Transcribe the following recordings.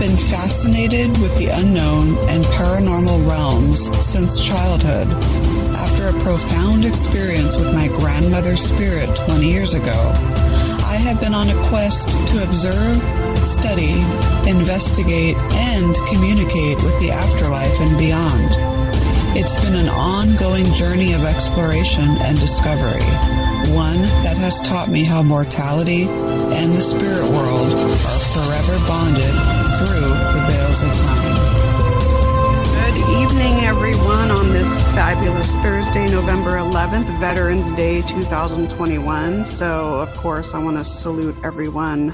been fascinated with the unknown and paranormal realms since childhood. After a profound experience with my grandmother's spirit 20 years ago, I have been on a quest to observe, study, investigate, and communicate with the afterlife and beyond. It's been an ongoing journey of exploration and discovery, one that has taught me how mortality and the spirit world are forever bonded through the veils of time. Good evening, everyone, on this fabulous Thursday, November 11th, Veterans Day 2021. So, of course, I want to salute everyone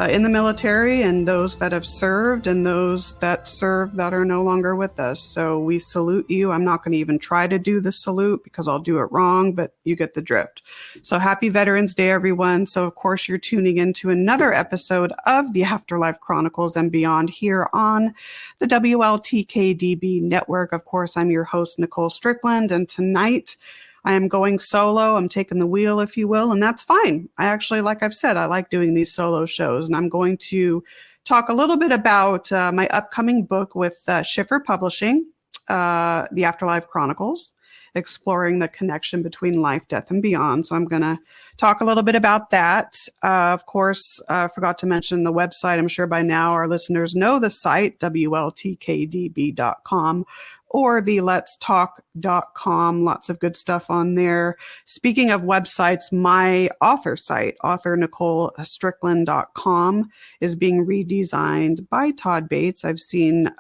in the military and those that have served and those that serve that are no longer with us. So we salute you. I'm not going to even try to do the salute because I'll do it wrong, but you get the drift. So happy Veterans Day, everyone. So of course you're tuning into another episode of the Afterlife Chronicles and Beyond here on the WLTKDB network. Of course, I'm your host, Nicole Strickland, and tonight I am going solo. I'm taking the wheel, if you will, and that's fine. I actually, like I've said, I like doing these solo shows, and I'm going to talk a little bit about my upcoming book with Schiffer Publishing, The Afterlife Chronicles, exploring the connection between life, death, and beyond. So I'm going to talk a little bit about that. Of course, I forgot to mention the website. I'm sure by now our listeners know the site, WLTKDB.com. or the letstalk.com. Lots of good stuff on there. Speaking of websites, my author site, authornicolestrickland.com, is being redesigned by Todd Bates. I've seen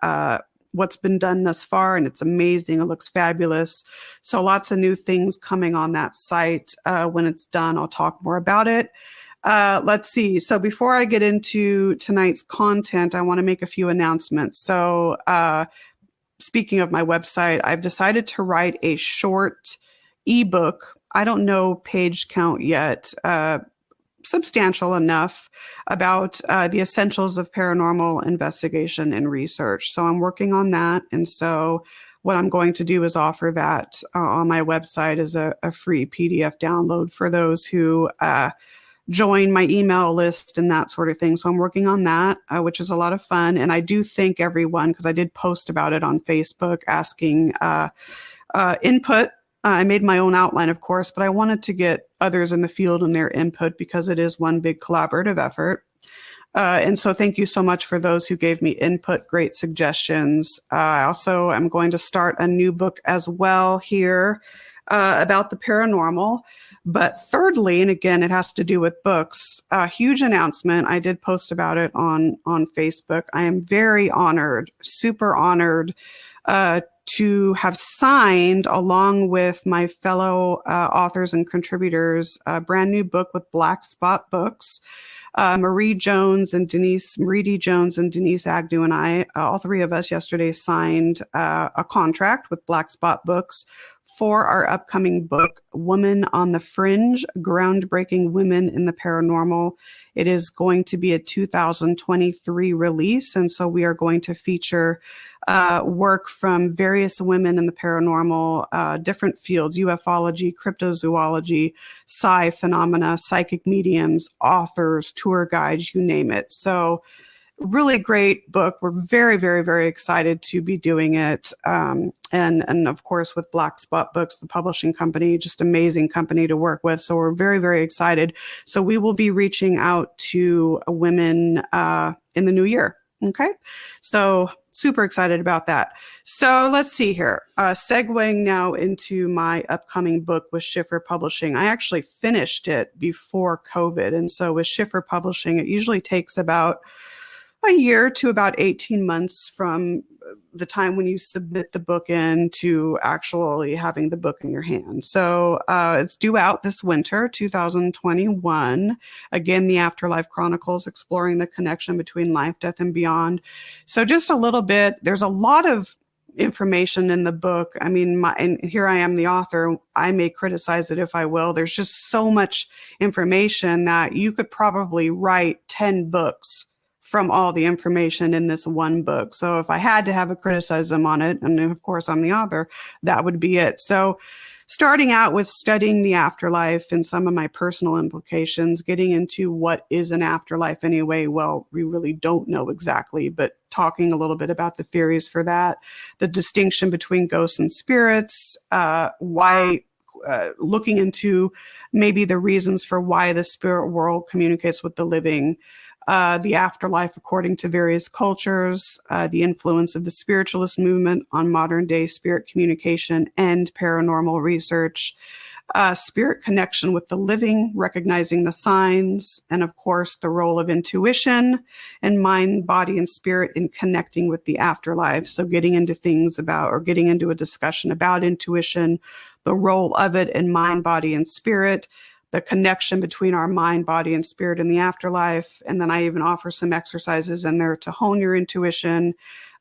what's been done thus far, and it's amazing. It looks fabulous. So lots of new things coming on that site. When it's done, I'll talk more about it. Let's see. So before I get into tonight's content, I want to make a few announcements. So, speaking of my website, I've decided to write a short ebook. I don't know page count yet, substantial enough, about the essentials of paranormal investigation and research. So I'm working on that. And so what I'm going to do is offer that on my website as a free PDF download for those who join my email list and that sort of thing. So I'm working on that, which is a lot of fun. And I do thank everyone, because I did post about it on Facebook asking input. I made my own outline, of course, but I wanted to get others in the field and their input because it is one big collaborative effort. And so thank you so much for those who gave me input, great suggestions. I also am going to start a new book as well here about the paranormal. But thirdly, and again, it has to do with books, a huge announcement. I did post about it on Facebook. I am very honored, super honored to have signed, along with my fellow authors and contributors, a brand new book with Black Spot Books. Marie D. Jones and Denise Agnew and I, all three of us yesterday signed a contract with Black Spot Books for our upcoming book, Woman on the Fringe, Groundbreaking Women in the Paranormal. It is going to be a 2023 release, and so we are going to feature work from various women in the paranormal, different fields: ufology, cryptozoology, psi phenomena, psychic mediums, authors, tour guides, you name it. So really great book. We're very, very, very excited to be doing it. And of course, with Black Spot Books, the publishing company, just amazing company to work with. So we're very, very excited. So we will be reaching out to women in the new year. Okay. So super excited about that. So let's see here. Segueing now into my upcoming book with Schiffer Publishing. I actually finished it before COVID. And so with Schiffer Publishing, it usually takes about a year to about 18 months from the time when you submit the book in to actually having the book in your hand. So it's due out this winter, 2021. Again, the Afterlife Chronicles, exploring the connection between life, death, and beyond. So just a little bit, there's a lot of information in the book. I mean, and here I am, the author. I may criticize it if I will. There's just so much information that you could probably write 10 books from all the information in this one book. So if I had to have a criticism on it, and of course I'm the author, that would be it. So starting out with studying the afterlife and some of my personal implications, getting into what is an afterlife anyway. Well, we really don't know exactly, but talking a little bit about the theories for that, the distinction between ghosts and spirits, why looking into maybe the reasons for why the spirit world communicates with the living, the afterlife according to various cultures, the influence of the spiritualist movement on modern day spirit communication and paranormal research, spirit connection with the living, recognizing the signs, and of course, the role of intuition and mind, body, and spirit in connecting with the afterlife. So, getting into things about, or getting into a discussion about intuition, the role of it in mind, body, and spirit, the connection between our mind, body, and spirit in the afterlife. And then I even offer some exercises in there to hone your intuition,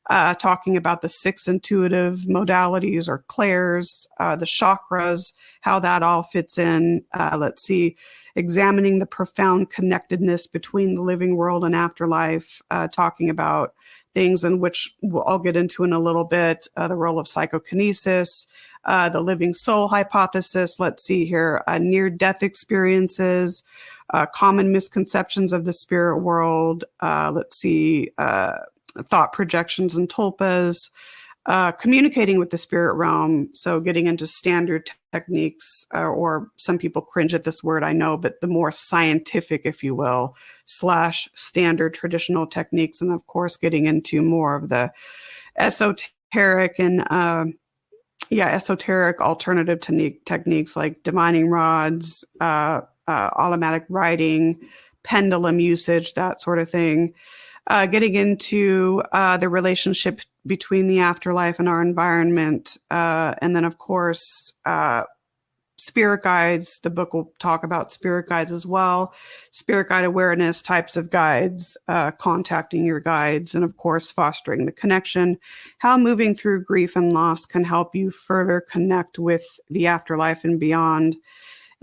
talking about the 6 intuitive modalities or clairs, the chakras, how that all fits in. Let's see, examining the profound connectedness between the living world and afterlife, talking about things in which I'll get into in a little bit, the role of psychokinesis, the living soul hypothesis. Let's see here, near-death experiences, common misconceptions of the spirit world. Let's see, thought projections and tulpas, communicating with the spirit realm. So getting into standard techniques, or some people cringe at this word, I know, but the more scientific, if you will, / standard traditional techniques. And of course, getting into more of the esoteric and esoteric alternative techniques like divining rods, automatic writing, pendulum usage, that sort of thing. Getting into the relationship between the afterlife and our environment. And then, of course, spirit guides. The book will talk about spirit guides as well. Spirit guide awareness, types of guides, contacting your guides, and of course, fostering the connection. How moving through grief and loss can help you further connect with the afterlife and beyond.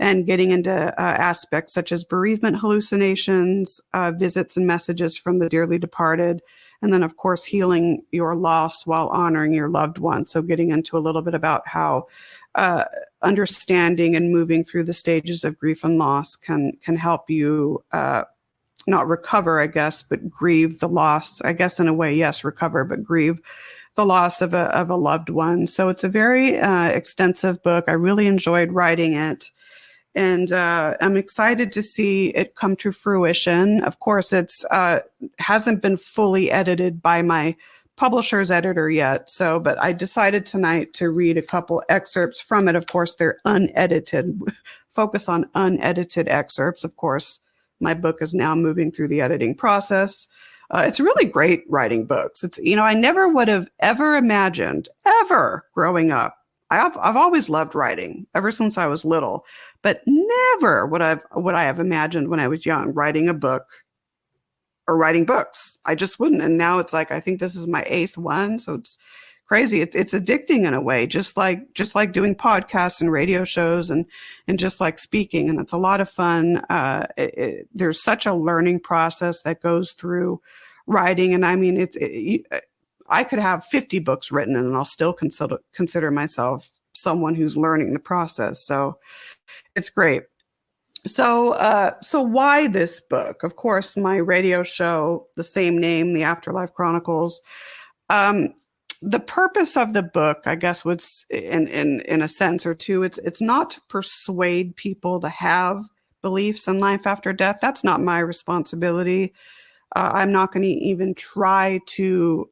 And getting into aspects such as bereavement hallucinations, visits and messages from the dearly departed, and then, of course, healing your loss while honoring your loved ones. So getting into a little bit about how understanding and moving through the stages of grief and loss can help you not recover, I guess, but grieve the loss. I guess in a way, yes, recover, but grieve the loss of a loved one. So it's a very extensive book. I really enjoyed writing it. And I'm excited to see it come to fruition. Of course, it's hasn't been fully edited by my publisher's editor yet. So, but I decided tonight to read a couple excerpts from it. Of course, they're unedited. Focus on unedited excerpts. Of course, my book is now moving through the editing process. It's really great writing books. It's, I never would have ever imagined, ever growing up. I've always loved writing ever since I was little, but never would I have imagined when I was young writing a book or writing books. I just wouldn't. And now it's like, I think this is my 8th one. So it's crazy. It's addicting in a way, just like doing podcasts and radio shows and just like speaking. And it's a lot of fun. There's such a learning process that goes through writing. And I mean, I could have 50 books written and I'll still consider myself someone who's learning the process. So it's great. So why this book? Of course, my radio show, the same name, the Afterlife Chronicles. The purpose of the book, I guess, was in a sense or two, it's not to persuade people to have beliefs in life after death. That's not my responsibility. I'm not going to even try to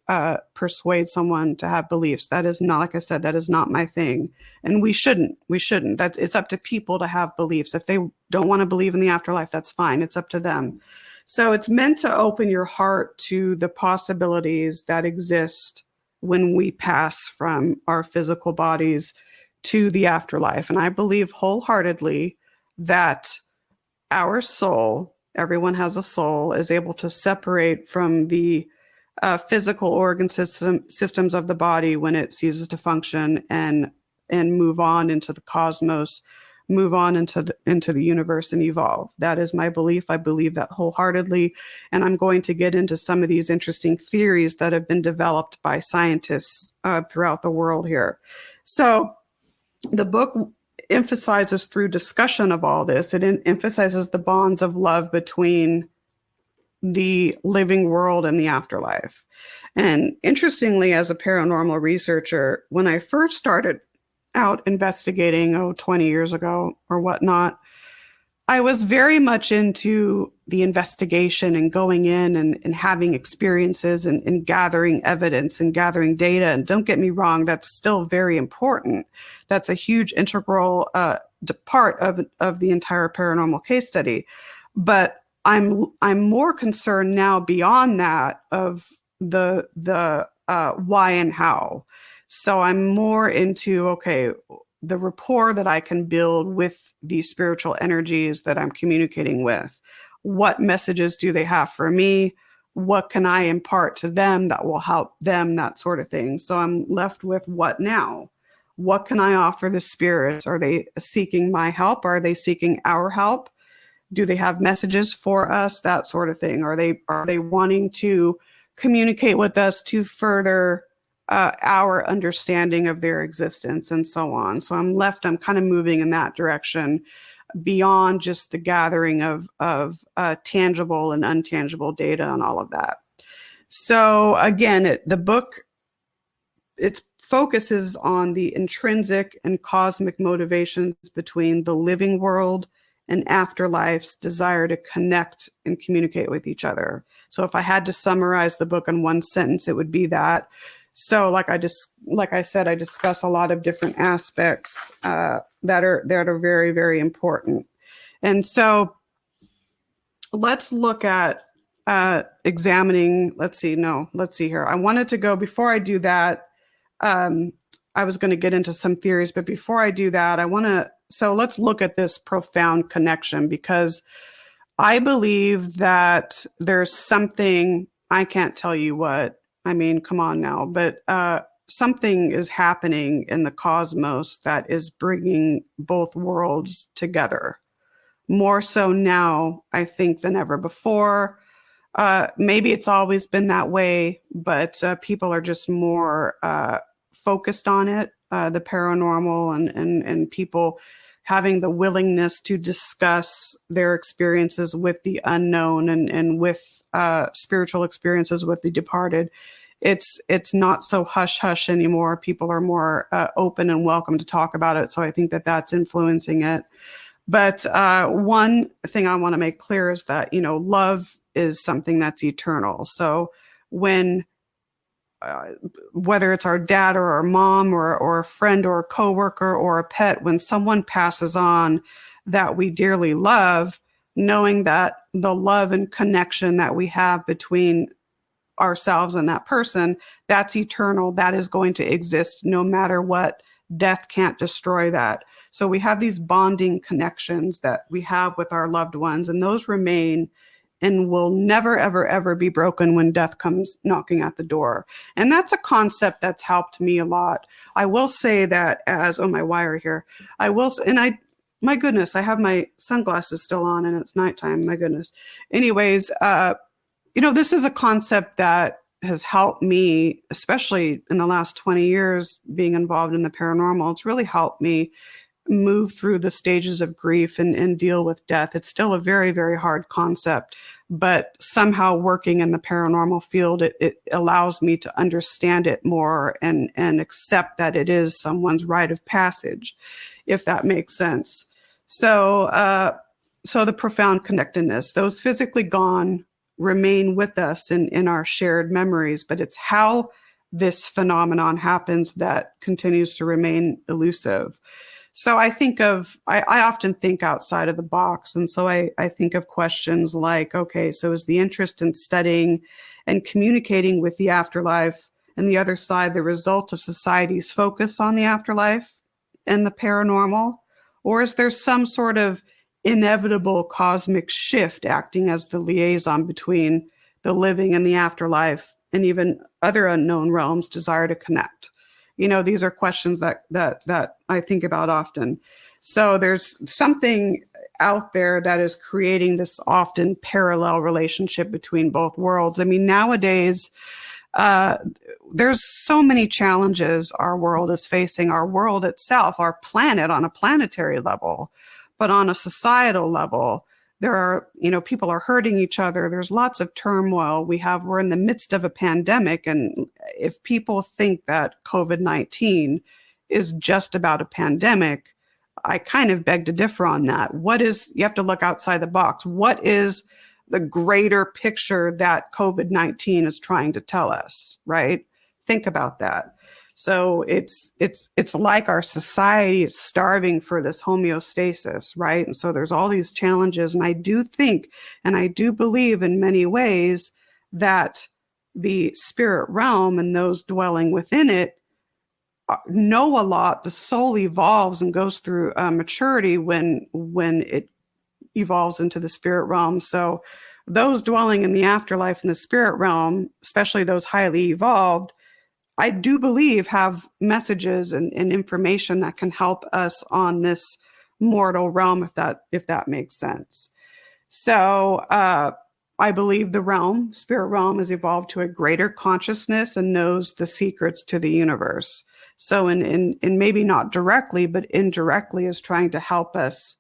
persuade someone to have beliefs. That is not, like I said, that is not my thing. And we shouldn't. It's up to people to have beliefs. If they don't want to believe in the afterlife, that's fine. It's up to them. So it's meant to open your heart to the possibilities that exist when we pass from our physical bodies to the afterlife. And I believe wholeheartedly that our soul, everyone has a soul, is able to separate from the physical organ systems of the body when it ceases to function and move on into the cosmos, move on into the universe and evolve. That is my belief. I believe that wholeheartedly. And I'm going to get into some of these interesting theories that have been developed by scientists throughout the world here. So the book emphasizes through discussion of all this, it emphasizes the bonds of love between the living world and the afterlife. And interestingly, as a paranormal researcher, when I first started out investigating, 20 years ago or whatnot, I was very much into the investigation and going in and having experiences and gathering evidence and gathering data. And don't get me wrong, that's still very important. That's a huge integral part of the entire paranormal case study. But I'm more concerned now beyond that of the why and how. So I'm more into, okay, the rapport that I can build with these spiritual energies that I'm communicating with. What messages do they have for me? What can I impart to them that will help them, that sort of thing. So I'm left with what now? What can I offer the spirits? Are they seeking my help? Are they seeking our help? Do they have messages for us? That sort of thing. Are they wanting to communicate with us to further our understanding of their existence and so on. So I'm kind of moving in that direction beyond just the gathering of tangible and untangible data and all of that. So again, the book, its focuses on the intrinsic and cosmic motivations between the living world and afterlife's desire to connect and communicate with each other. So if I had to summarize the book in one sentence, it would be that. So like I said, I discuss a lot of different aspects that are very, very important. And so let's look at examining, let's see here. I wanted to go, before I do that, I was going to get into some theories, but before I do that, so let's look at this profound connection, because I believe that there's something, I can't tell you what, I mean, come on now, but something is happening in the cosmos that is bringing both worlds together. More so now, I think, than ever before. Maybe it's always been that way, but people are just more focused on it, the paranormal and people having the willingness to discuss their experiences with the unknown and with spiritual experiences with the departed. It's not so hush hush anymore. People are more open and welcome to talk about it. So I think that that's influencing it. But one thing I want to make clear is that, love is something that's eternal. So when whether it's our dad or our mom or a friend or a coworker or a pet, when someone passes on that we dearly love, knowing that the love and connection that we have between ourselves and that person, that's eternal. That is going to exist no matter what. Death can't destroy that. So we have these bonding connections that we have with our loved ones, and those remain and will never, ever, ever be broken when death comes knocking at the door. And that's a concept that's helped me a lot. I will say that my wire here, my goodness, I have my sunglasses still on and it's nighttime, my goodness. Anyways, this is a concept that has helped me, especially in the last 20 years being involved in the paranormal. It's really helped me move through the stages of grief and deal with death. It's still a very, very hard concept, but somehow working in the paranormal field, it allows me to understand it more and accept that it is someone's rite of passage, if that makes sense. So the profound connectedness, those physically gone remain with us in our shared memories, but it's how this phenomenon happens that continues to remain elusive. So I often think outside of the box. And so I think of questions like, okay, so is the interest in studying and communicating with the afterlife and the other side the result of society's focus on the afterlife and the paranormal? Or is there some sort of inevitable cosmic shift acting as the liaison between the living and the afterlife and even other unknown realms desire to connect? These are questions that I think about often. So there's something out there that is creating this often parallel relationship between both worlds. I mean, nowadays, There's so many challenges our world is facing, our world itself, our planet on a planetary level, but on a societal level, there are, people are hurting each other. There's lots of turmoil. We're in the midst of a pandemic. And if people think that COVID-19 is just about a pandemic, I kind of beg to differ on that. You have to look outside the box. What is the greater picture that COVID-19 is trying to tell us, right? Think about that. So it's like our society is starving for this homeostasis, right? And so there's all these challenges. And I do think, and I do believe in many ways that the spirit realm and those dwelling within it know a lot. The soul evolves and goes through maturity when it evolves into the spirit realm. So those dwelling in the afterlife in the spirit realm, especially those highly evolved, I do believe have messages and information that can help us on this mortal realm, if that makes sense. So I believe the spirit realm, has evolved to a greater consciousness and knows the secrets to the universe. So in maybe not directly, but indirectly is trying to help us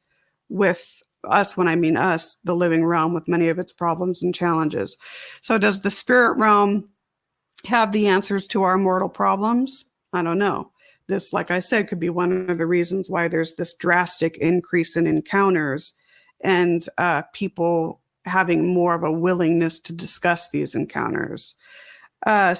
with us, when I mean us, the living realm, with many of its problems and challenges. So does the spirit realm have the answers to our mortal problems? I don't know. This, like I said, could be one of the reasons why there's this drastic increase in encounters and people having more of a willingness to discuss these encounters. And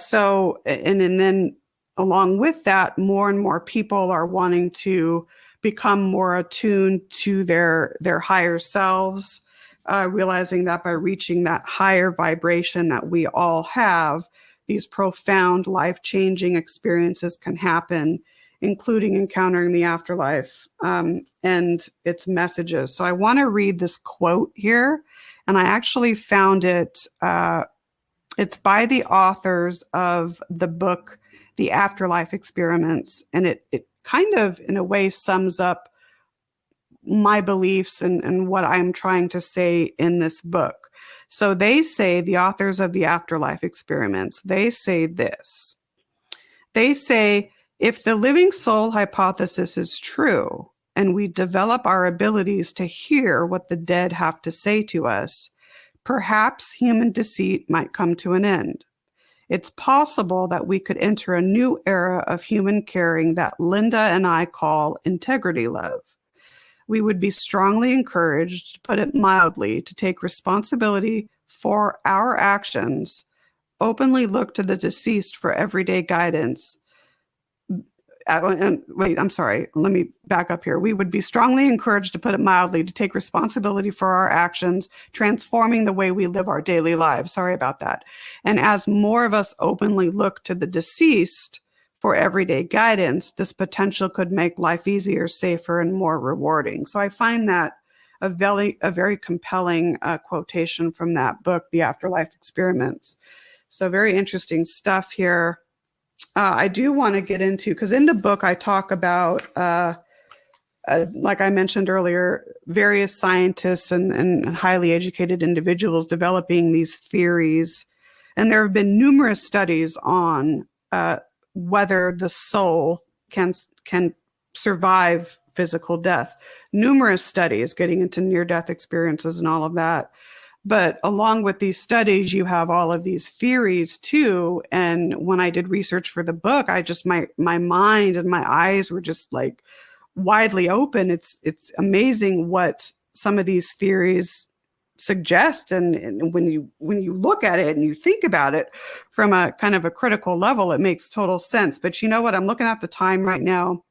then along with that, more and more people are wanting to become more attuned to their higher selves, realizing that by reaching that higher vibration that we all have, these profound life-changing experiences can happen, including encountering the afterlife and its messages. So I want to read this quote here, and I actually found it. It's by the authors of the book, The Afterlife Experiments, and it kind of, in a way, sums up my beliefs and what I'm trying to say in this book. So they say, the authors of the Afterlife Experiments, they say this. They say, if the living soul hypothesis is true, and we develop our abilities to hear what the dead have to say to us, perhaps human deceit might come to an end. It's possible that we could enter a new era of human caring that Linda and I call integrity love. We would be strongly encouraged, to put it mildly, to take responsibility for our actions, openly look to the deceased for everyday guidance. Wait, I'm sorry. Let me back up here. We would be strongly encouraged, to put it mildly, to take responsibility for our actions, transforming the way we live our daily lives. Sorry about that. And as more of us openly look to the deceased for everyday guidance, this potential could make life easier, safer, and more rewarding. So I find that a very compelling quotation from that book, The Afterlife Experiments. So very interesting stuff here. I do want to get into, because in the book I talk about, like I mentioned earlier, various scientists and highly educated individuals developing these theories. And there have been numerous studies on whether the soul can survive physical death. Numerous studies getting into near-death experiences and all of that. But along with these studies, you have all of these theories too. And when I did research for the book, my mind and my eyes were just like widely open. It's amazing what some of these theories suggest. And when you look at it and you think about it from a kind of a critical level, it makes total sense. But you know what? I'm looking at the time right now.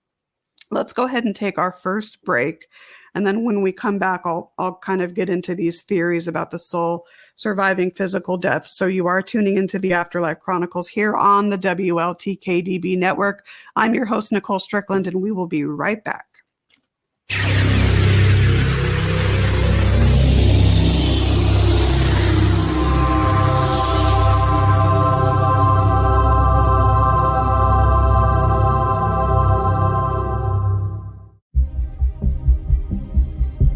Let's go ahead and take our first break. And then when we come back, I'll kind of get into these theories about the soul surviving physical death. So you are tuning into the Afterlife Chronicles here on the WLTKDB network. I'm your host, Nicole Strickland, and we will be right back.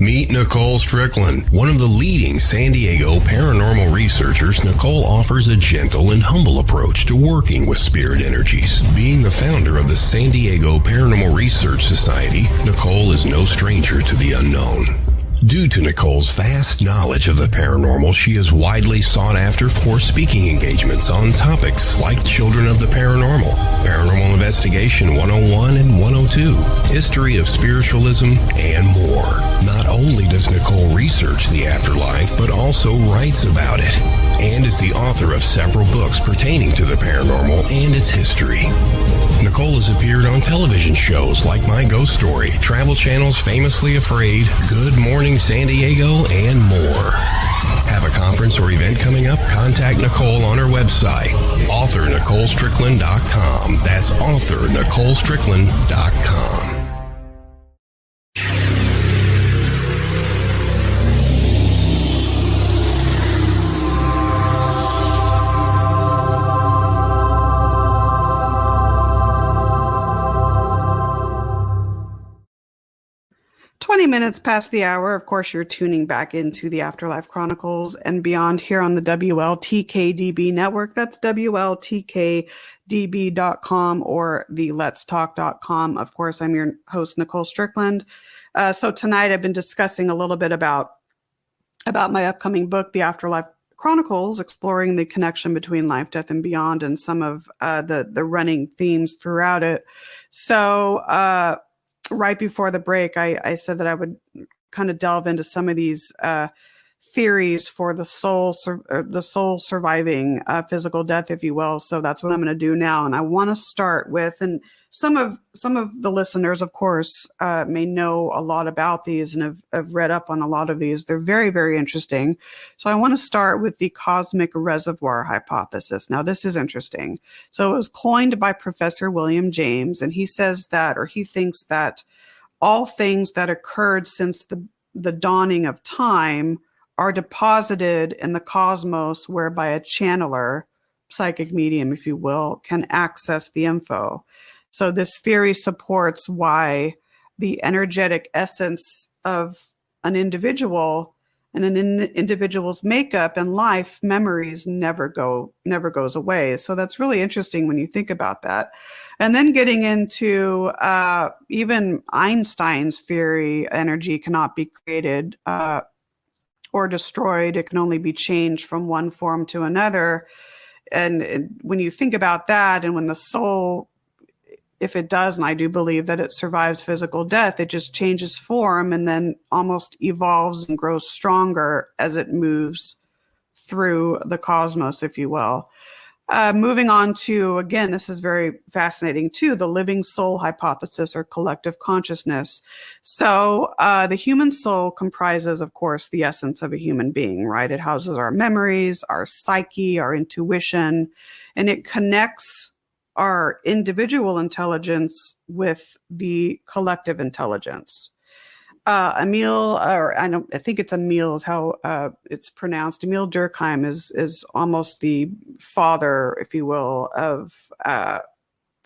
Meet Nicole. Nicole Strickland. One of the leading San Diego paranormal researchers, Nicole offers a gentle and humble approach to working with spirit energies. Being the founder of the San Diego Paranormal Research Society, Nicole is no stranger to the unknown. Due to Nicole's vast knowledge of the paranormal, she is widely sought after for speaking engagements on topics like Children of the Paranormal, Paranormal Investigation 101 and 102, History of Spiritualism, and more. Not only does Nicole research the afterlife, but also writes about it, and is the author of several books pertaining to the paranormal and its history. Nicole has appeared on television shows like My Ghost Story, Travel Channel's Famously Afraid, Good Morning San Diego, and more. Have a conference or event coming up? Contact Nicole on her website, authornicolestrickland.com. That's authornicolestrickland.com. Minutes past the hour. Of course, you're tuning back into the Afterlife Chronicles and beyond here on the WLTKDB network. That's WLTKDB.com or the letstalk.com. Of course, I'm your host, Nicole Strickland. So tonight I've been discussing a little bit about my upcoming book, The Afterlife Chronicles, exploring the connection between life, death, and beyond, and some of the running themes throughout it. So, right before the break, I said that I would kind of delve into some of these theories for the soul surviving physical death, if you will. So that's what I'm going to do now. And I want to start with, and some of the listeners, of course, may know a lot about these and have read up on a lot of these. They're very, very interesting. So I want to start with the cosmic reservoir hypothesis. Now, this is interesting. So it was coined by Professor William James, and he says that, or he thinks that all things that occurred since the dawning of time are deposited in the cosmos, whereby a channeler, psychic medium, if you will, can access the info. So this theory supports why the energetic essence of an individual and an individual's makeup and life memories never goes away. So that's really interesting when you think about that. And then getting into even Einstein's theory, energy cannot be created or destroyed. It can only be changed from one form to another. And when you think about that, and when the soul, if it does, and I do believe that it survives physical death, it just changes form and then almost evolves and grows stronger as it moves through the cosmos, if you will. Moving on to, again, this is very fascinating too, the living soul hypothesis or collective consciousness. So the human soul comprises, of course, the essence of a human being, right? It houses our memories, our psyche, our intuition, and it connects our individual intelligence with the collective intelligence. Emil, or I think it's Emil is how it's pronounced. Emil Durkheim is almost the father, if you will, of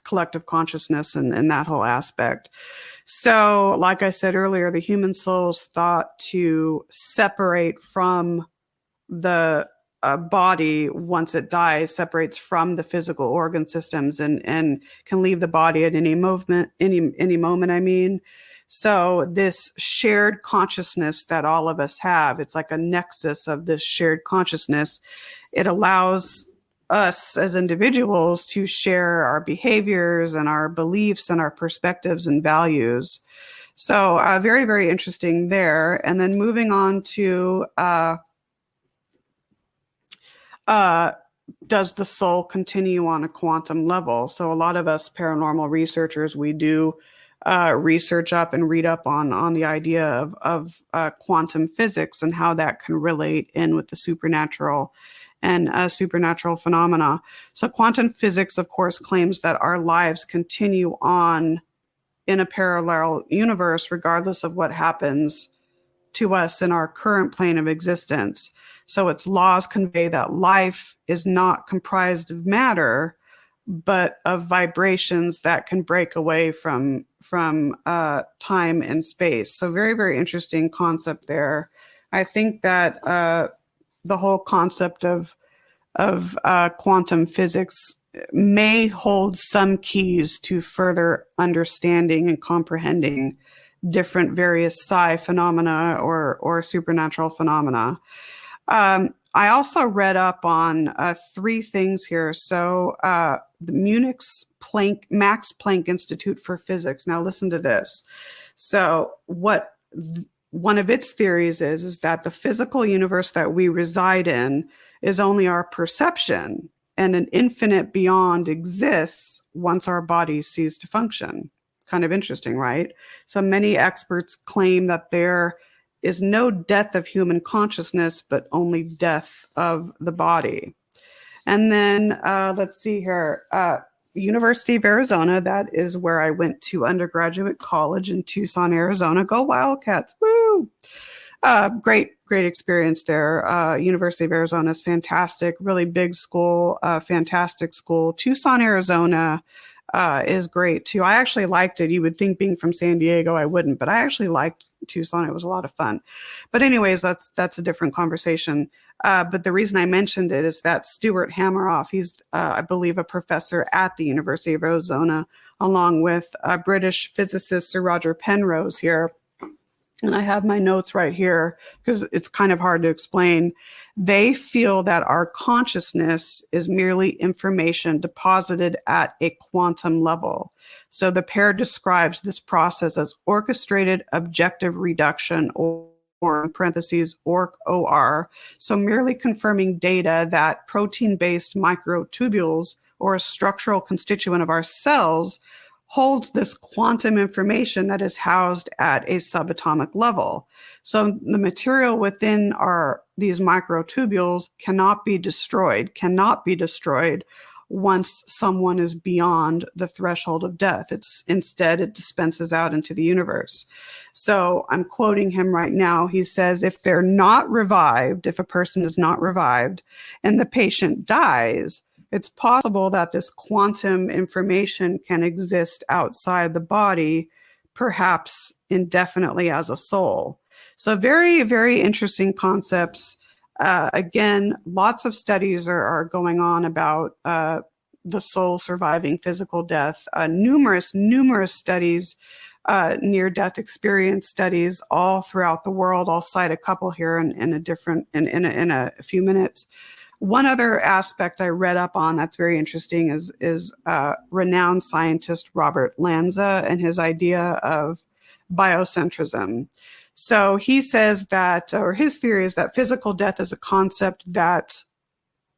collective consciousness and that whole aspect. So, like I said earlier, the human soul is thought to separate from the body once it dies, separates from the physical organ systems and can leave the body at any moment. I mean. So this shared consciousness that all of us have, it's like a nexus of this shared consciousness. It allows us as individuals to share our behaviors and our beliefs and our perspectives and values. So very, very interesting there. And then moving on to does the soul continue on a quantum level? So a lot of us paranormal researchers, we do research up and read up on the idea of quantum physics and how that can relate in with the supernatural and supernatural phenomena. So quantum physics, of course, claims that our lives continue on in a parallel universe, regardless of what happens to us in our current plane of existence. So its laws convey that life is not comprised of matter, but of vibrations that can break away from time and space. So very, very interesting concept there. I think that the whole concept of quantum physics may hold some keys to further understanding and comprehending different various psi phenomena or supernatural phenomena. I also read up on 3 things here. So the Munich's Max Planck Institute for Physics. Now listen to this. So one of its theories is that the physical universe that we reside in is only our perception, and an infinite beyond exists once our body cease to function. Kind of interesting, right? So many experts claim that there is no death of human consciousness, but only death of the body. And then let's see here. University of Arizona, that is where I went to undergraduate college in Tucson, Arizona. Go Wildcats, woo! Great experience there. University of Arizona is fantastic, really big school, fantastic school. Tucson, Arizona is great too. I actually liked it. You would think being from San Diego, I wouldn't, but I actually liked Tucson. It was a lot of fun. But anyways, that's a different conversation. But the reason I mentioned it is that Stuart Hameroff, he's, I believe, a professor at the University of Arizona, along with British physicist Sir Roger Penrose here. And I have my notes right here because it's kind of hard to explain. They feel that our consciousness is merely information deposited at a quantum level. So the pair describes this process as orchestrated objective reduction, or in parentheses, OR. So merely confirming data that protein-based microtubules, or a structural constituent of our cells, holds this quantum information that is housed at a subatomic level. So the material within these microtubules cannot be destroyed once someone is beyond the threshold of death. Instead, it dispenses out into the universe. So I'm quoting him right now. He says, if they're not revived, if a person is not revived and the patient dies, it's possible that this quantum information can exist outside the body, perhaps indefinitely as a soul. So very, very interesting concepts. Again, lots of studies are going on about the soul surviving physical death. Numerous studies, near-death experience studies all throughout the world. I'll cite a couple here in a few minutes. One other aspect I read up on that's very interesting is renowned scientist Robert Lanza and his idea of biocentrism. So he says that, or his theory is that physical death is a concept that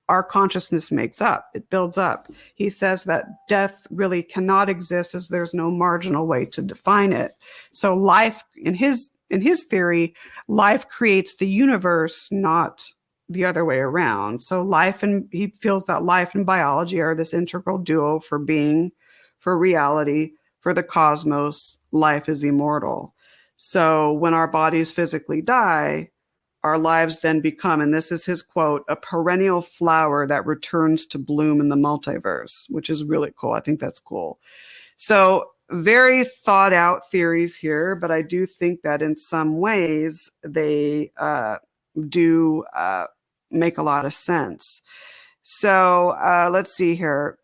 our consciousness makes up. It builds up. He says that death really cannot exist as there's no marginal way to define it. So life, in his theory, life creates the universe, not the other way around. So he feels that life and biology are this integral duo for being, for reality, for the cosmos. Life is immortal. So when our bodies physically die, our lives then become, and this is his quote, a perennial flower that returns to bloom in the multiverse, which is really cool. I think that's cool. So very thought out theories here, but I do think that in some ways they do make a lot of sense. So let's see here.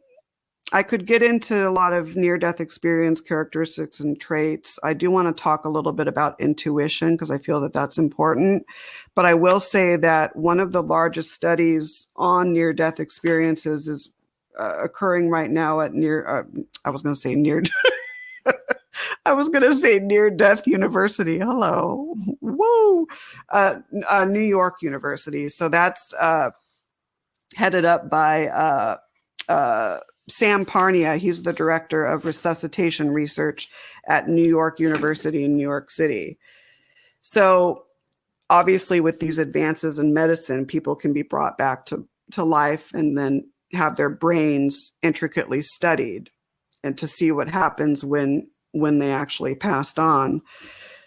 I could get into a lot of near-death experience characteristics and traits. I do want to talk a little bit about intuition because I feel that that's important. But I will say that one of the largest studies on near-death experiences is occurring right now at I was going to say near-death university. Hello. Woo. New York University. So that's headed up by Sam Parnia. He's the director of resuscitation research at New York University in New York City. So obviously with these advances in medicine, people can be brought back to life and then have their brains intricately studied and to see what happens when they actually passed on.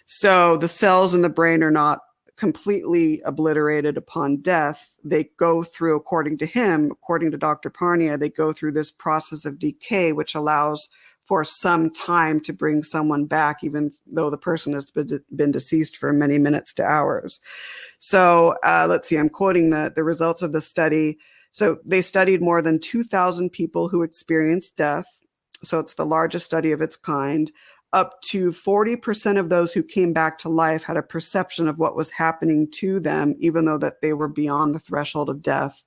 So the cells in the brain are not completely obliterated upon death, they go through, according to him, according to Dr. Parnia, they go through this process of decay, which allows for some time to bring someone back, even though the person has been deceased for many minutes to hours. So let's see, I'm quoting the results of the study. So they studied more than 2,000 people who experienced death. So it's the largest study of its kind. Up to 40% of those who came back to life had a perception of what was happening to them, even though that they were beyond the threshold of death.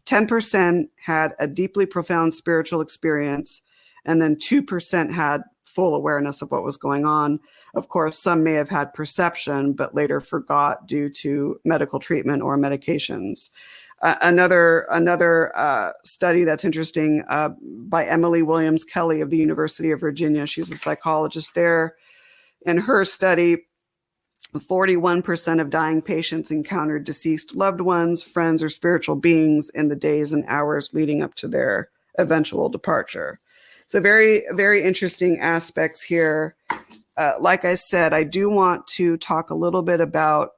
10% had a deeply profound spiritual experience, and then 2% had full awareness of what was going on. Of course, some may have had perception, but later forgot due to medical treatment or medications. Another study that's interesting by Emily Williams Kelly of the University of Virginia. She's a psychologist there. In her study, 41% of dying patients encountered deceased loved ones, friends, or spiritual beings in the days and hours leading up to their eventual departure. So very, very interesting aspects here. Like I said, I do want to talk a little bit about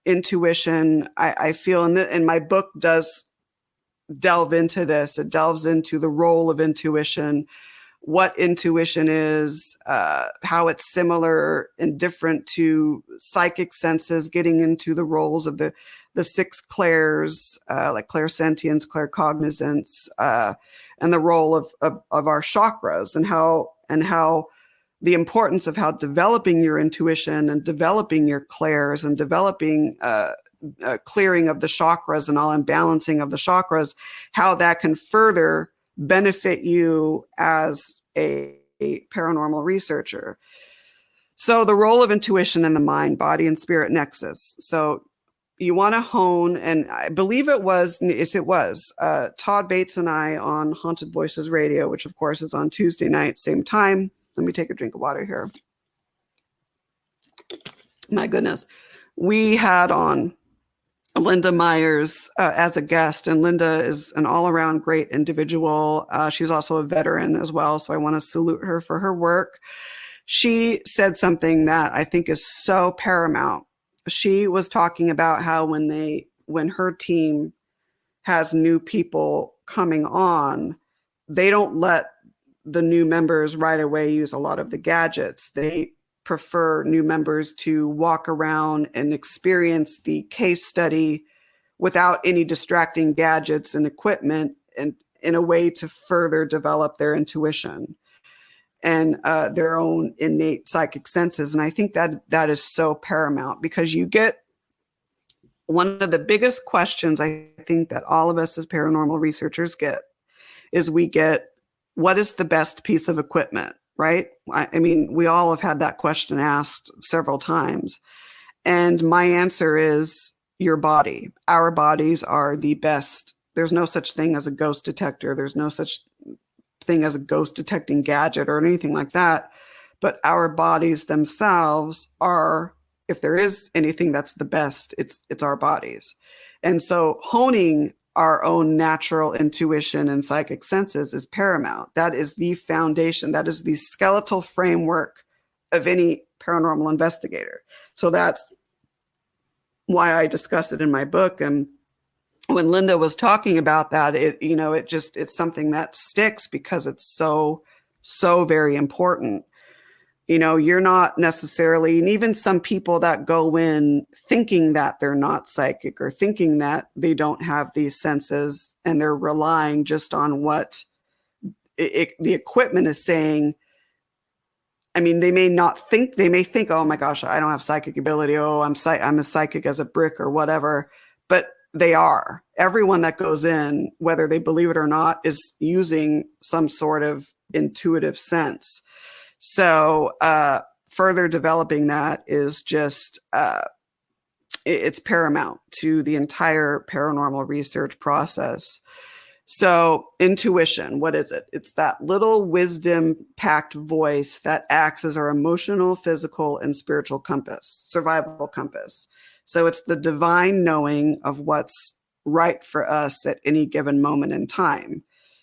intuition. I feel, and my book does delve into this. It delves into the role of intuition, what intuition is, how it's similar and different to psychic senses, getting into the roles of the six clairs, like clairsentience, claircognizance, and the role of our chakras, and how the importance of how developing your intuition and developing your clairs and developing clearing of the chakras and all imbalancing of the chakras, how that can further benefit you as a paranormal researcher. So the role of intuition in the mind, body, and spirit nexus. So you want to hone, and I believe it was Todd Bates and I on Haunted Voices Radio, which of course is on Tuesday night, same time. Let me take a drink of water here. My goodness. We had on Linda Myers as a guest, and Linda is an all-around great individual. She's also a veteran as well, so I want to salute her for her work. She said something that I think is so paramount. She was talking about how when her team has new people coming on, they don't let the new members right away use a lot of the gadgets. They prefer new members to walk around and experience the case study without any distracting gadgets and equipment, and in a way to further develop their intuition and their own innate psychic senses. And I think that is so paramount, because you get one of the biggest questions I think that all of us as paranormal researchers get is what is the best piece of equipment, right? I mean, we all have had that question asked several times. And my answer is your body. Our bodies are the best. There's no such thing as a ghost detector. There's no such thing as a ghost detecting gadget or anything like that. But our bodies themselves are, if there is anything that's the best, it's our bodies. And so honing our own natural intuition and psychic senses is paramount. That is the foundation. That is the skeletal framework of any paranormal investigator. So that's why I discuss it in my book. And when Linda was talking about that, it's something that sticks, because it's so very important. You're not necessarily, and even some people that go in thinking that they're not psychic or thinking that they don't have these senses, and they're relying just on what the equipment is saying. I mean, they may think, oh my gosh, I don't have psychic ability. Oh, I'm as psychic as a brick or whatever, but they are. Everyone that goes in, whether they believe it or not, is using some sort of intuitive sense. So further developing that is just, it's paramount to the entire paranormal research process. So intuition, what is it? It's that little wisdom-packed voice that acts as our emotional, physical, and spiritual compass, survival compass. So it's the divine knowing of what's right for us at any given moment in time.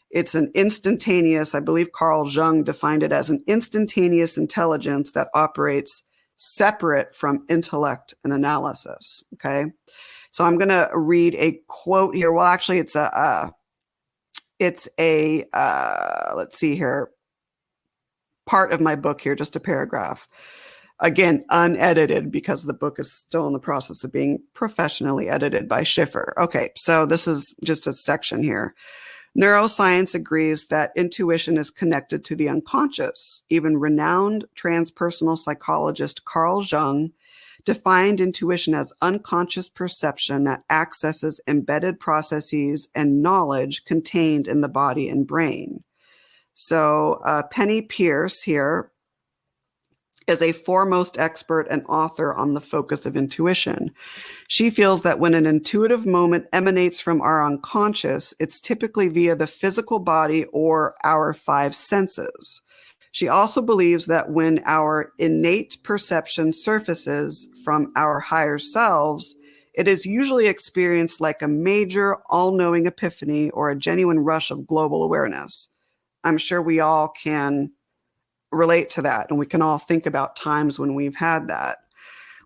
It's an instantaneous, I believe Carl Jung defined it as an instantaneous intelligence that operates separate from intellect and analysis. Okay. So I'm going to read a quote here. Well, actually it's let's see here, part of my book here, just a paragraph. Again, unedited because the book is still in the process of being professionally edited by Schiffer. Okay, so this is just a section here. Neuroscience agrees that intuition is connected to the unconscious. Even renowned transpersonal psychologist Carl Jung defined intuition as unconscious perception that accesses embedded processes and knowledge contained in the body and brain. So Penny Pierce here is a foremost expert and author on the focus of intuition. She feels that when an intuitive moment emanates from our unconscious, it's typically via the physical body or our five senses. She also believes that when our innate perception surfaces from our higher selves, it is usually experienced like a major all-knowing epiphany or a genuine rush of global awareness. I'm sure we all can relate to that, and we can all think about times when we've had that.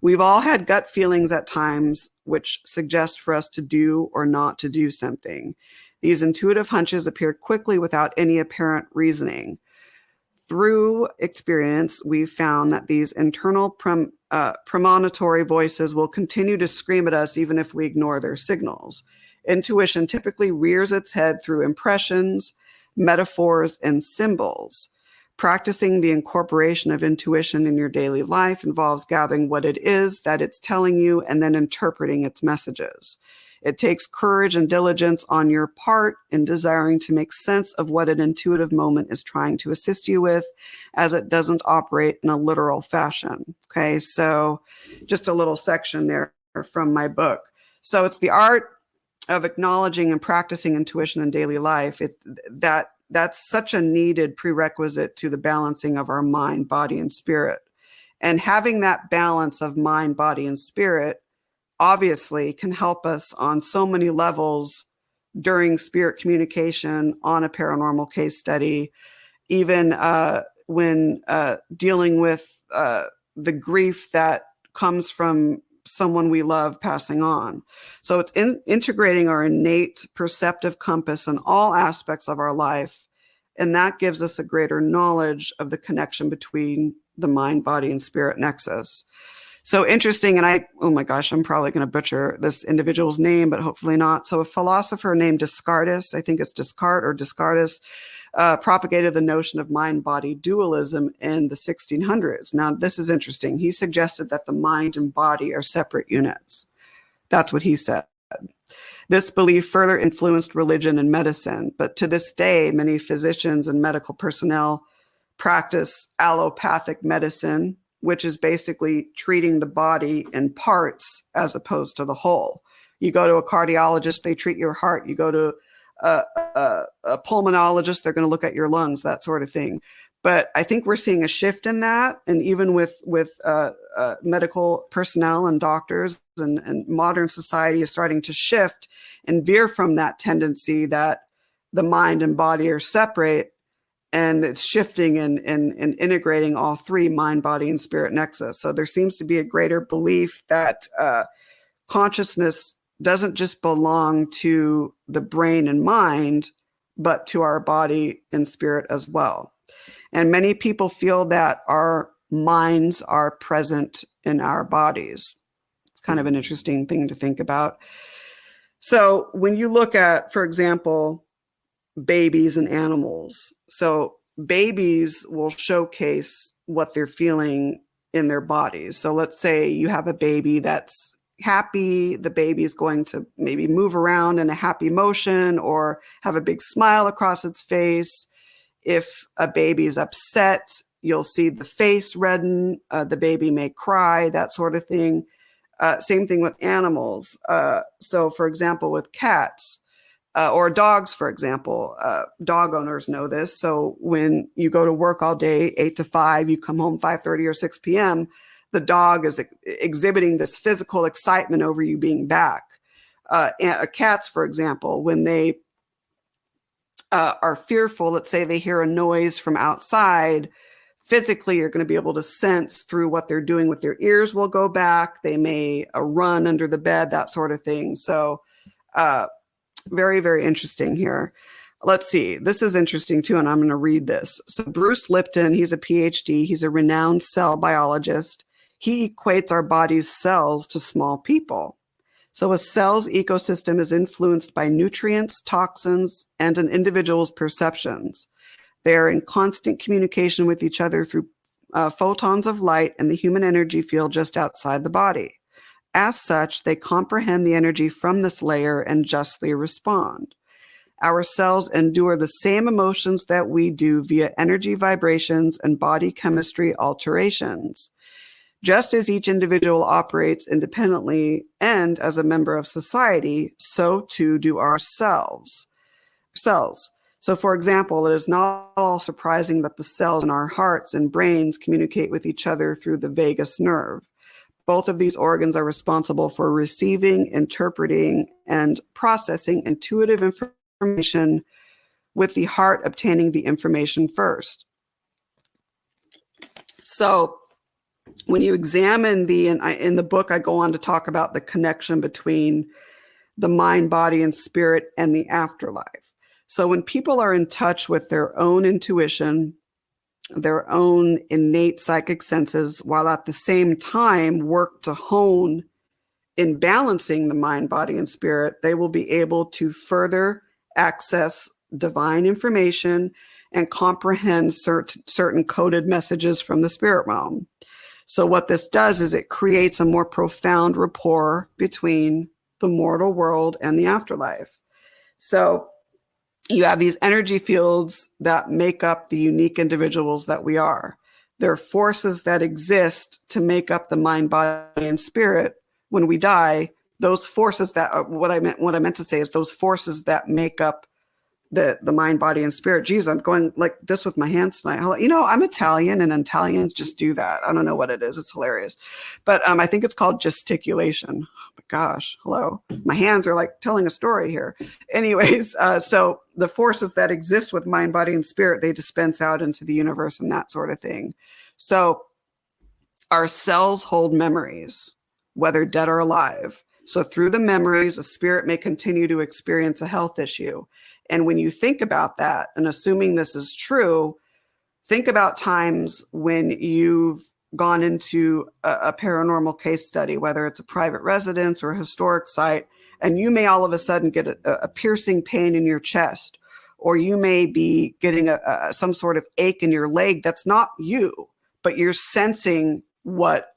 We've all had gut feelings at times which suggest for us to do or not to do something. These intuitive hunches appear quickly without any apparent reasoning. Through experience, we've found that these internal premonitory voices will continue to scream at us even if we ignore their signals. Intuition typically rears its head through impressions, metaphors, and symbols. Practicing the incorporation of intuition in your daily life involves gathering what it is that it's telling you and then interpreting its messages. It takes courage and diligence on your part in desiring to make sense of what an intuitive moment is trying to assist you with, as it doesn't operate in a literal fashion. Okay, so just a little section there from my book. So it's the art of acknowledging and practicing intuition in daily life. That's such a needed prerequisite to the balancing of our mind, body, and spirit. And having that balance of mind, body, and spirit obviously can help us on so many levels during spirit communication, on a paranormal case study, even when dealing with the grief that comes from someone we love passing on. So it's integrating our innate perceptive compass in all aspects of our life. And that gives us a greater knowledge of the connection between the mind, body, and spirit nexus. So interesting. And oh my gosh, I'm probably going to butcher this individual's name, but hopefully not. So a philosopher named Descartes, I think it's Descartes or Descartes, propagated the notion of mind-body dualism in the 1600s. Now, this is interesting. He suggested that the mind and body are separate units. That's what he said. This belief further influenced religion and medicine, but to this day, many physicians and medical personnel practice allopathic medicine, which is basically treating the body in parts as opposed to the whole. You go to a cardiologist, they treat your heart. You go to a pulmonologist, they're going to look at your lungs, that sort of thing. But I think we're seeing a shift in that. And even with medical personnel and doctors and modern society is starting to shift and veer from that tendency that the mind and body are separate. And it's shifting and integrating all three, mind, body, and spirit nexus. So there seems to be a greater belief that consciousness doesn't just belong to the brain and mind, but to our body and spirit as well. And many people feel that our minds are present in our bodies. It's kind of an interesting thing to think about. So when you look at, for example, babies and animals. So babies will showcase what they're feeling in their bodies. So let's say you have a baby that's happy. The baby is going to maybe move around in a happy motion or have a big smile across its face. If a baby is upset, you'll see the face redden. The baby may cry, that sort of thing. Same thing with animals. So for example, with cats, or dogs, for example, dog owners know this. So when you go to work all day, 8 to 5, you come home 5:30 or 6 p.m., the dog is exhibiting this physical excitement over you being back. Cats, for example, when they are fearful, let's say they hear a noise from outside, physically you're going to be able to sense through what they're doing with their ears will go back. They may run under the bed, that sort of thing. So very, very interesting here. Let's see. This is interesting too, and I'm going to read this. So Bruce Lipton, he's a PhD. He's a renowned cell biologist. He equates our body's cells to small people. So a cell's ecosystem is influenced by nutrients, toxins, and an individual's perceptions. They are in constant communication with each other through photons of light and the human energy field just outside the body. As such, they comprehend the energy from this layer and justly respond. Our cells endure the same emotions that we do via energy vibrations and body chemistry alterations. Just as each individual operates independently and as a member of society, so too do our cells. So, for example, it is not at all surprising that the cells in our hearts and brains communicate with each other through the vagus nerve. Both of these organs are responsible for receiving, interpreting, and processing intuitive information, with the heart obtaining the information first. So, when you examine in the book, I go on to talk about the connection between the mind, body, and spirit and the afterlife. So when people are in touch with their own intuition, their own innate psychic senses, while at the same time work to hone in balancing the mind, body, and spirit, they will be able to further access divine information and comprehend certain coded messages from the spirit realm. So what this does is it creates a more profound rapport between the mortal world and the afterlife. So you have these energy fields that make up the unique individuals that we are. There are forces that exist to make up the mind, body, and spirit. When we die, those forces that what I meant to say is those forces that make up the mind, body, and spirit. Geez, I'm going like this with my hands tonight. You know, I'm Italian, and Italians just do that. I don't know what it is. It's hilarious. But I think it's called gesticulation. Oh my gosh, hello. My hands are like telling a story here. Anyways, so the forces that exist with mind, body, and spirit, they dispense out into the universe and that sort of thing. So our cells hold memories, whether dead or alive. So through the memories, a spirit may continue to experience a health issue. And when you think about that, and assuming this is true, think about times when you've gone into a paranormal case study, whether it's a private residence or a historic site, and you may all of a sudden get a piercing pain in your chest, or you may be getting some sort of ache in your leg that's not you, but you're sensing what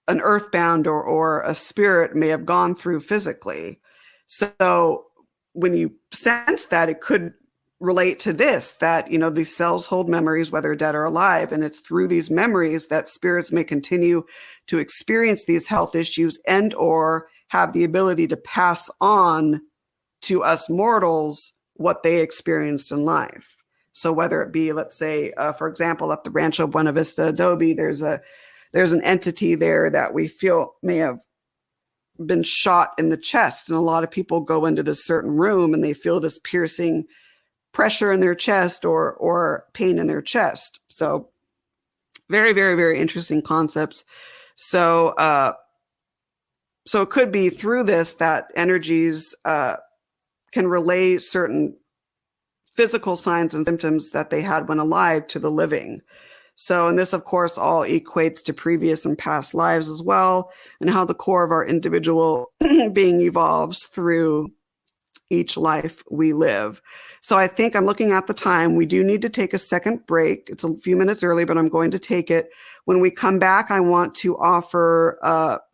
an earthbound or a spirit may have gone through physically. So when you sense that, it could relate to this, that, you know, these cells hold memories, whether dead or alive. And it's through these memories that spirits may continue to experience these health issues and or have the ability to pass on to us mortals what they experienced in life. So whether it be, let's say, for example, at the Rancho Buena Vista Adobe, there's an entity there that we feel may have been shot in the chest. And a lot of people go into this certain room and they feel this piercing pressure in their chest or pain in their chest. So very, very, very interesting concepts. So it could be through this that energies can relay certain physical signs and symptoms that they had when alive to the living. So, and this, of course, all equates to previous and past lives as well, and how the core of our individual being evolves through each life we live. So I think I'm looking at the time. We do need to take a second break. It's a few minutes early, but I'm going to take it. When we come back, I want to offer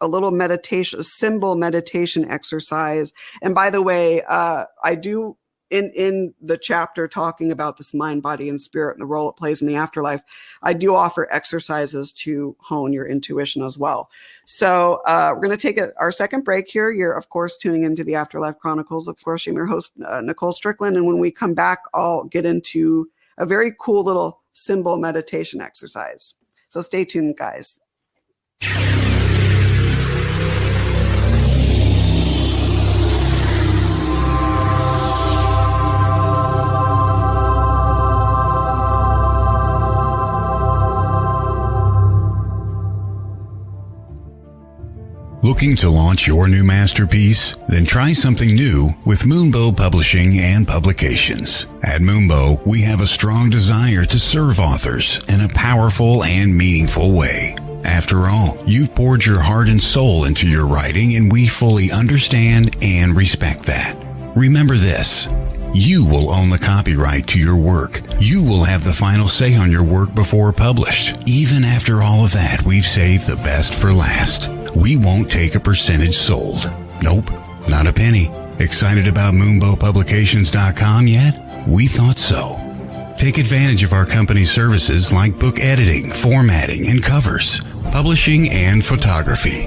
a little meditation, a symbol meditation exercise. And by the way, I do, in the chapter talking about this mind, body, and spirit and the role it plays in the afterlife, I do offer exercises to hone your intuition as well. So we're going to take our second break here. You're, of course, tuning into the Afterlife Chronicles. Of course, I'm your host, Nicole Strickland. And when we come back, I'll get into a very cool little symbol meditation exercise. So stay tuned, guys. Looking to launch your new masterpiece? Then try something new with Moonbow Publishing and Publications. At Moonbow, we have a strong desire to serve authors in a powerful and meaningful way. After all, you've poured your heart and soul into your writing, and we fully understand and respect that. Remember this. You will own the copyright to your work. You will have the final say on your work before published. Even after all of that, we've saved the best for last. We won't take a percentage sold. Nope, not a penny. Excited about MoonbowPublications.com yet? We thought so. Take advantage of our company's services like book editing, formatting, and covers, publishing, and photography.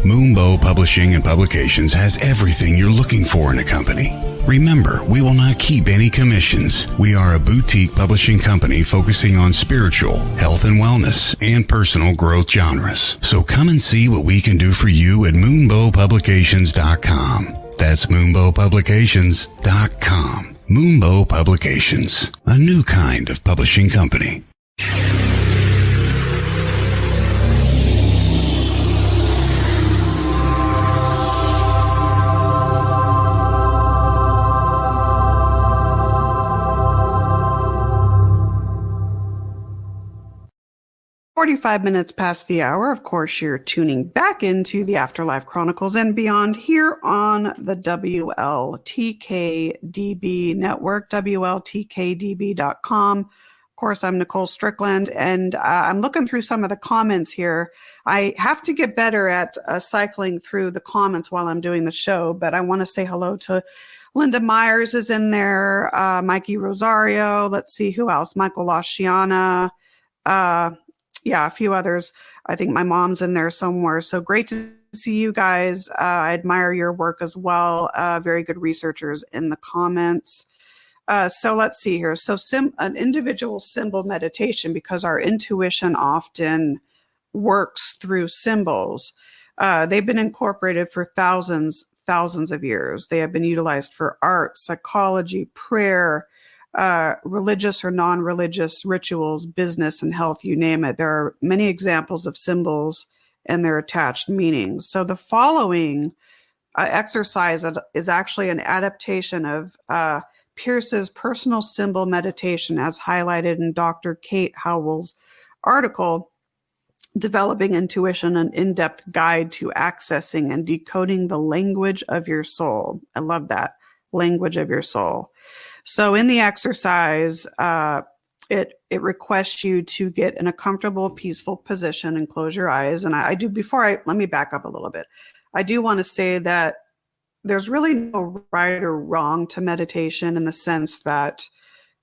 Moonbow Publishing and Publications has everything you're looking for in a company. Remember, we will not keep any commissions. We are a boutique publishing company focusing on spiritual, health and wellness, and personal growth genres. So come and see what we can do for you at MoonbowPublications.com. That's MoonbowPublications.com. Moonbow Publications, a new kind of publishing company. 45 minutes past the hour. Of course, you're tuning back into the Afterlife Chronicles and beyond here on the WLTKDB network, WLTKDB.com. Of course, I'm Nicole Strickland, and I'm looking through some of the comments here. I have to get better at cycling through the comments while I'm doing the show, but I want to say hello to Linda Myers is in there, Mikey Rosario. Let's see, who else? Michael Lasciana. Yeah, a few others. I think my mom's in there somewhere. So great to see you guys. I admire your work as well. Very good researchers in the comments. So let's see here. So an individual symbol meditation, because our intuition often works through symbols. They've been incorporated for thousands of years. They have been utilized for art, psychology, prayer, religious or non-religious rituals, business and health, you name it. There are many examples of symbols and their attached meanings. So the following exercise is actually an adaptation of Pierce's personal symbol meditation, as highlighted in Dr. Kate Howell's article, Developing Intuition, an in-depth guide to accessing and decoding the language of your soul. I love that, language of your soul. So in the exercise, it requests you to get in a comfortable, peaceful position and close your eyes. And let me back up a little bit. I do want to say that there's really no right or wrong to meditation, in the sense that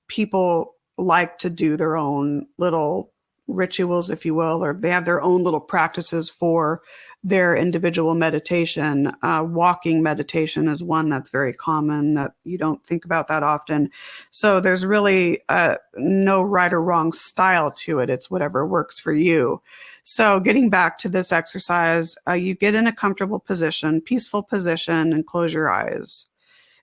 people like to do their own little rituals, if you will, or they have their own little practices for their individual meditation. Walking meditation is one that's very common that you don't think about that often. So there's really no right or wrong style to it. It's whatever works for you. So getting back to this exercise, you get in a comfortable position, peaceful position, and close your eyes.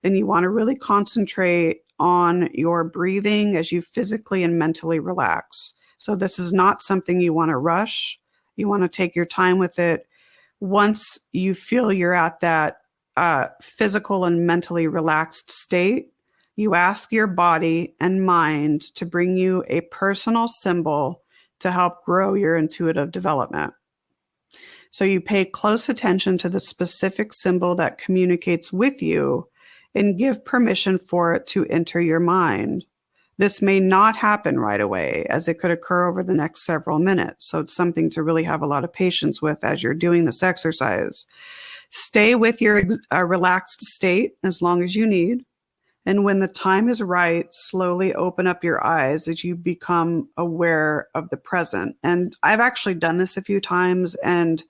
And you want to really concentrate on your breathing as you physically and mentally relax. So this is not something you want to rush. You want to take your time with it. Once you feel you're at that physical and mentally relaxed state, you ask your body and mind to bring you a personal symbol to help grow your intuitive development. So you pay close attention to the specific symbol that communicates with you and give permission for it to enter your mind. This may not happen right away, as it could occur over the next several minutes. So it's something to really have a lot of patience with as you're doing this exercise. Stay with your relaxed state as long as you need. And when the time is right, slowly open up your eyes as you become aware of the present. And I've actually done this a few times, and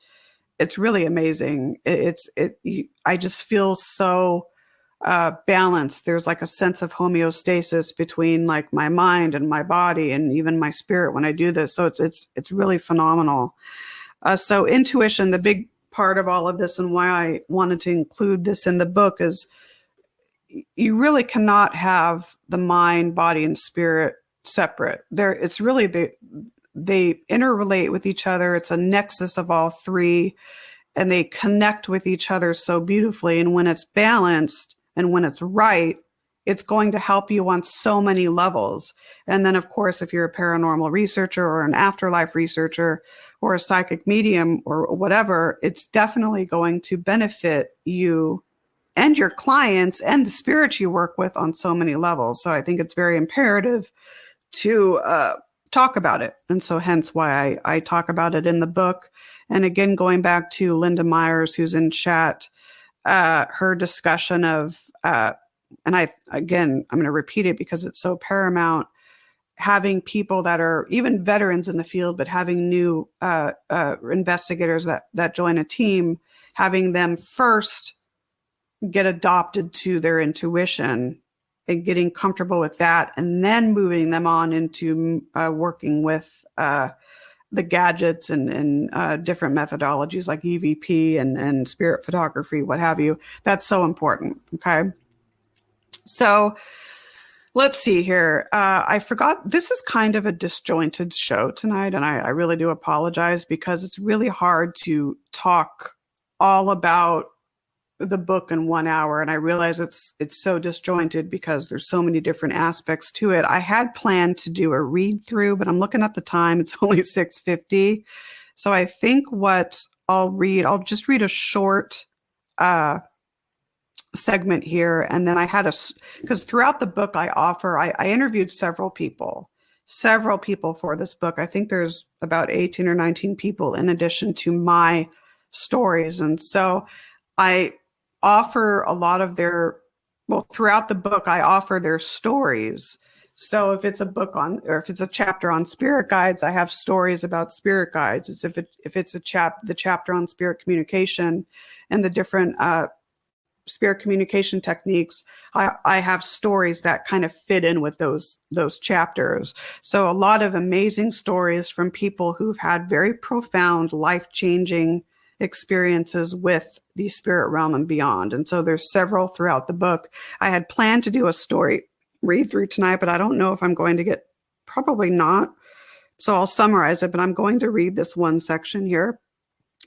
it's really amazing. I just feel so balanced. There's like a sense of homeostasis between like my mind and my body and even my spirit when I do this. So it's really phenomenal. So intuition, the big part of all of this, and why I wanted to include this in the book, is you really cannot have the mind, body, and spirit separate. It's really they interrelate with each other. It's a nexus of all three. and they connect with each other so beautifully. And when it's balanced and when it's right, it's going to help you on so many levels. And then, of course, if you're a paranormal researcher or an afterlife researcher or a psychic medium or whatever, it's definitely going to benefit you and your clients and the spirits you work with on so many levels. So I think it's very imperative to talk about it. And so hence why I talk about it in the book. And again, going back to Linda Myers, who's in chat, her discussion of, and I'm going to repeat it because it's so paramount, having people that are even veterans in the field, but having new investigators that join a team, having them first get adopted to their intuition and getting comfortable with that, and then moving them on into working with the gadgets and different methodologies like EVP and spirit photography, what have you. That's so important. Okay. So let's see here. I forgot, this is kind of a disjointed show tonight, and I really do apologize because it's really hard to talk all about the book in 1 hour, and I realize it's so disjointed because there's so many different aspects to it. I had planned to do a read through, but I'm looking at the time, it's only 6:50. So I think what I'll just read a short segment here, and then I had because throughout the book I interviewed several people for this book. I think there's about 18 or 19 people in addition to my stories, and so I offer a lot of throughout the book, I offer their stories. So if it's a book or if it's a chapter on spirit guides, I have stories about spirit guides. It's if it's the chapter on spirit communication and the different spirit communication techniques, I have stories that kind of fit in with those chapters. So a lot of amazing stories from people who've had very profound, life-changing experiences with the spirit realm and beyond. And so there's several throughout the book. I had planned to do a story read through tonight, but I don't know if I'm going to get, probably not. So I'll summarize it, but I'm going to read this one section here.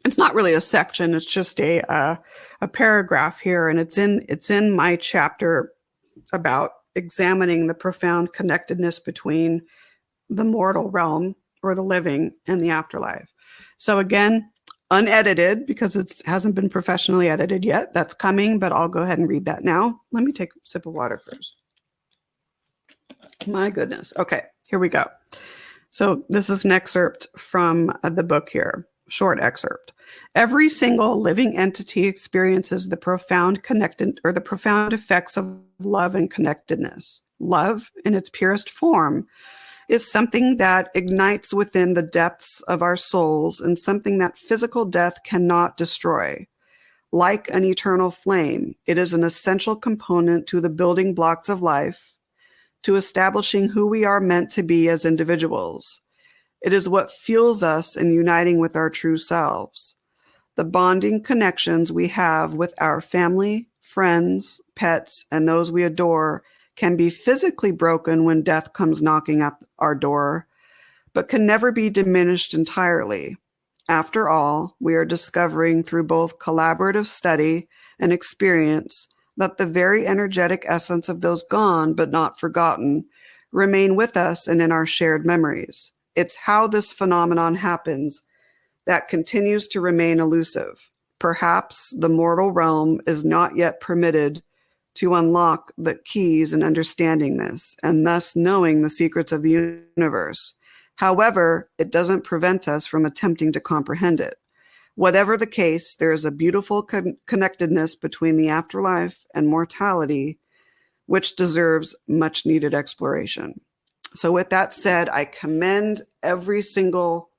It's not really a section. It's just a paragraph here. And it's in my chapter about examining the profound connectedness between the mortal realm or the living and the afterlife. So again, unedited because it hasn't been professionally edited yet. That's coming, but I'll go ahead and read that now. Let me take a sip of water first. My goodness. Okay, here we go. So this is an excerpt from the book here, short excerpt. Every single living entity experiences the profound effects of love and connectedness. Love, in its purest form, is something that ignites within the depths of our souls and something that physical death cannot destroy. Like an eternal flame, it is an essential component to the building blocks of life, to establishing who we are meant to be as individuals. It is what fuels us in uniting with our true selves. The bonding connections we have with our family, friends, pets, and those we adore can be physically broken when death comes knocking at our door, but can never be diminished entirely. After all, we are discovering through both collaborative study and experience that the very energetic essence of those gone but not forgotten remain with us and in our shared memories. It's how this phenomenon happens that continues to remain elusive. Perhaps the mortal realm is not yet permitted to unlock the keys in understanding this, and thus knowing the secrets of the universe. However, it doesn't prevent us from attempting to comprehend it. Whatever the case, there is a beautiful connectedness between the afterlife and mortality, which deserves much needed exploration. So with that said, I commend every single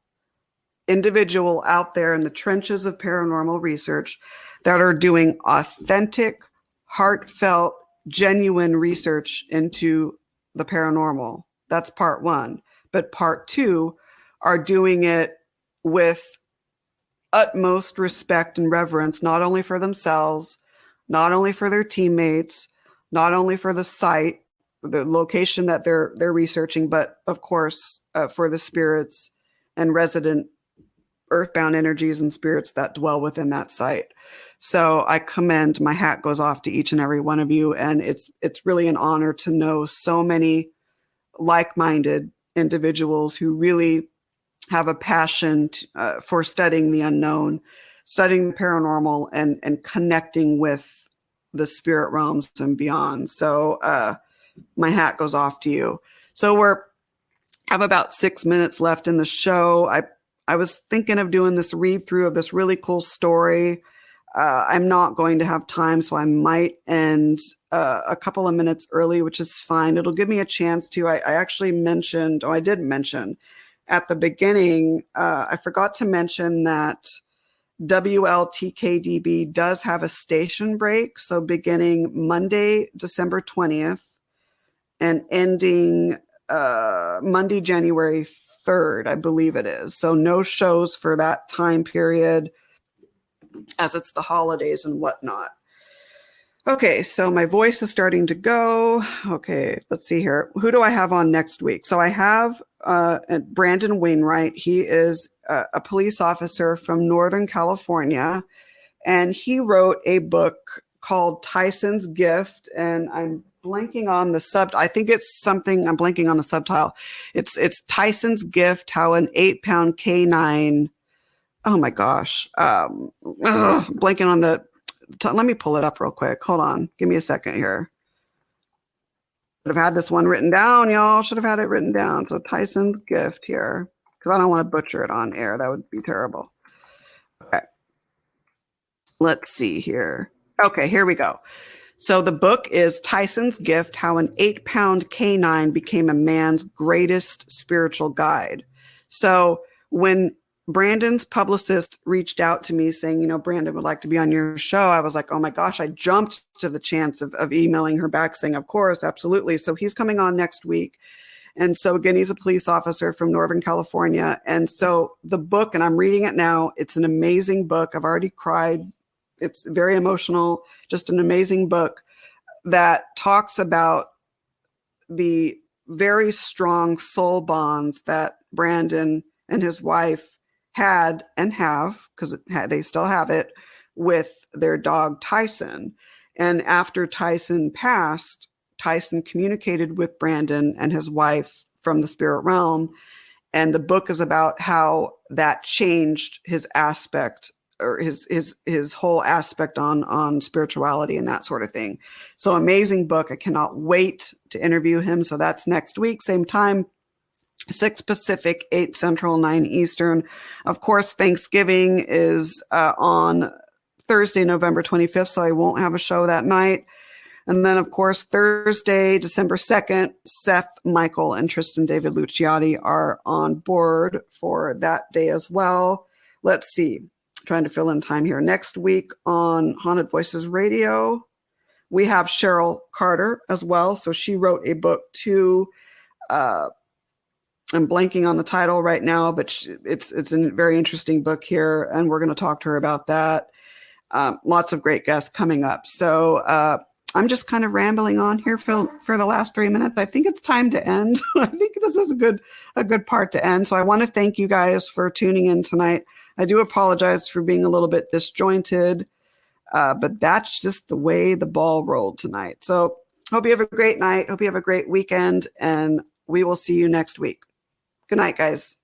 individual out there in the trenches of paranormal research that are doing authentic, heartfelt, genuine research into the paranormal. That's part one. But part two are doing it with utmost respect and reverence, not only for themselves, not only for their teammates, not only for the site, the location that they're researching, but of course for the spirits and resident earthbound energies and spirits that dwell within that site. So I commend, my hat goes off to each and every one of you. And it's really an honor to know so many like-minded individuals who really have a passion for studying the unknown, studying the paranormal, and connecting with the spirit realms and beyond. So my hat goes off to you. So I have about 6 minutes left in the show. I was thinking of doing this read through of this really cool story. I'm not going to have time, so I might end a couple of minutes early, which is fine. It'll give me a chance to. I actually mentioned, I did mention at the beginning, I forgot to mention that WLTKDB does have a station break. So beginning Monday, December 20th and ending Monday, January 3rd, I believe it is. So no shows for that time period, as it's the holidays and whatnot. Okay, so my voice is starting to go. Okay, let's see here. Who do I have on next week? So I have Brandon Wainwright. He is a police officer from Northern California, and he wrote a book called Tyson's Gift, and I'm blanking on the I think it's something, I'm blanking on the subtitle. It's Tyson's Gift, How an 8-Pound Canine. Oh my gosh. Blanking on let me pull it up real quick. Hold on. Give me a second here. Should have had this one written down, y'all. Should have had it written down. So Tyson's Gift here, because I don't want to butcher it on air. That would be terrible. Okay. Let's see here. Okay, here we go. So the book is Tyson's Gift, How an 8-Pound Canine Became a Man's Greatest Spiritual Guide. So when Brandon's publicist reached out to me saying, Brandon would like to be on your show, I was like, oh my gosh, I jumped to the chance of emailing her back saying, of course, absolutely. So he's coming on next week. And so again, he's a police officer from Northern California. And so the book, and I'm reading it now, it's an amazing book. I've already cried. It's very emotional, just an amazing book that talks about the very strong soul bonds that Brandon and his wife had and have, because they still have it, with their dog Tyson. And after Tyson passed, Tyson communicated with Brandon and his wife from the spirit realm. And the book is about how that changed his aspect, or his whole aspect on spirituality and that sort of thing. So amazing book. I cannot wait to interview him. So that's next week, same time, 6 Pacific, 8 Central, 9 Eastern. Of course, Thanksgiving is on Thursday, November 25th, so I won't have a show that night. And then, of course, Thursday, December 2nd, Seth, Michael, and Tristan David Luciati are on board for that day as well. Let's see. Trying to fill in time here. Next week on Haunted Voices Radio, we have Cheryl Carter as well. So she wrote a book too. I'm blanking on the title right now, but it's a very interesting book here, and we're going to talk to her about that. Lots of great guests coming up. So I'm just kind of rambling on here for the last 3 minutes. I think it's time to end. I think this is a good part to end. So I want to thank you guys for tuning in tonight. I do apologize for being a little bit disjointed, but that's just the way the ball rolled tonight. So hope you have a great night. Hope you have a great weekend, and we will see you next week. Good night, guys.